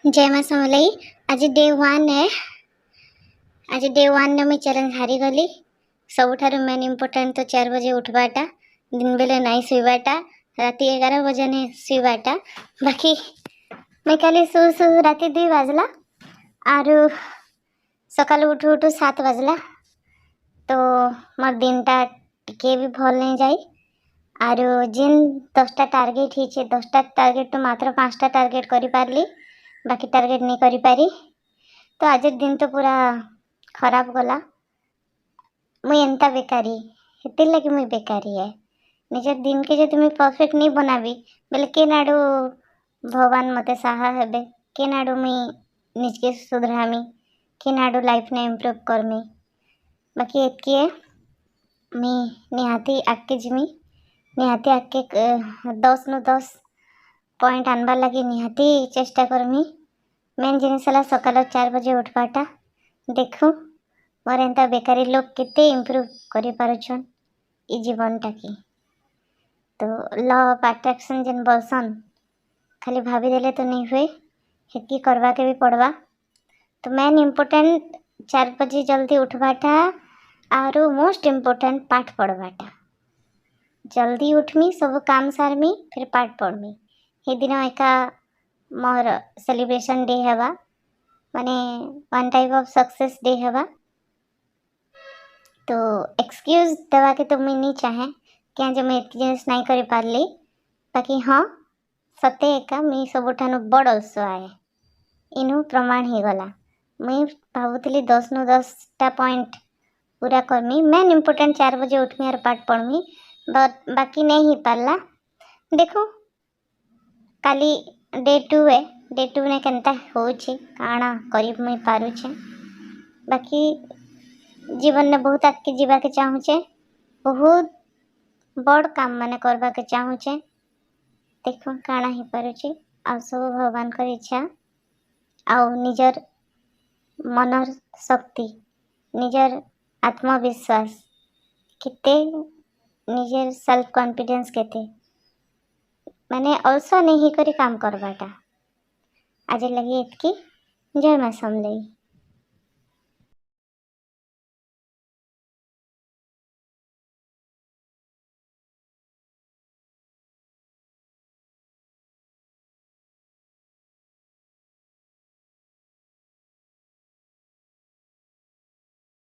जय माँ समलई। आज डे 1 है। आज डे 1 ने मुझे चैलेंज हारी गली। सबुठार मेन इम्पोर्टाट तो 4 बजे उठवाटा, दिन बेले नहीं शुवाटा, राति 11 बजे नहीं शुवाटा। बाकी मैं खाली शु राति 2 बाजला आरु सकाल उठू उठू 7 बाजला। तो मोर दिनटा टिके भी भल नहीं जाए। आरु जिन 10टा टार्गेट ही 10टा टार्गेट तो मात्र 5टा टार्गेट करी पारली, बाकी टार्गेट नहीं करी पारी। तो आज दिन तो पूरा खराब गला। मुई एंता बेकारी हेतिर लगे मुई बेकारी है। निजर दिन के जो तुम्हें परफेक्ट नहीं बनाबी बेले के नाडू भगवान मते साहा हेबे, के नाडू मुई निजके सुधरामी, के नाडू लाइफ ने इम्प्रूव करमी। बाकी एतकी है मी निहाती आके जिमी, निहाती आके 10 नु 10 पॉइंट आनबार लगी निहाती चेष्टा करमी। मेन जिनिस है सकाल 4 बजे उठवाटा। देखू मोर एंता बेकारी लोग केते इम्प्रूव करि पारुछन ई जीवनटा की। तो लॉ ऑफ अट्रैक्शन जेन बसन खाली भाभी देले तो नहीं हुए, हेतकी करवा के भी पड़वा। तो मेन इम्पोर्टेंट 4 बजे जल्दी उठवाटा आरु मोस्ट इम्पोर्टेंट पाठ पढ़वाटा। जल्दी उठमी, सब काम सारमी, फिर पाठ पढ़मी। हे दिन एका मोर सेलिब्रेशन डे हवा, माने one type of success day हवा। तो एक्सक्यूज देवा के तो मुझे नहीं चाहे क्या जो मैं एत जिनिस नहीं करि पारली। बाकी हाँ सत्य एका मुई सबुठानु बड़ अल्सो आए इनु प्रमाण ही गला। मुई भावुतली 10 नु 10टा पॉइंट पूरा करमी। मेन इम्पोर्टेंट 4 बजे उठमी और पाठ पढ़मी, बट बाकी नहीं ही पारला। देखो काली डे 2 है, डे 2 ने केनता होछि काଣା करी मुई पारुछे। बाकी जीवन ने बहुत आगे जीवा के चाहूचे, बहुत बड़ काम माने करवा के चाहूचे। देखो काଣା ही पारुछे आ सब भगवान कर इच्छा आ निजर मनर शक्ति, निजर आत्मविश्वास केते, निजर सेल्फ कॉन्फिडेंस केते माने अल्सो नहीं करी काम करवाटा। आज लगी एतकी। जय माँ समलई।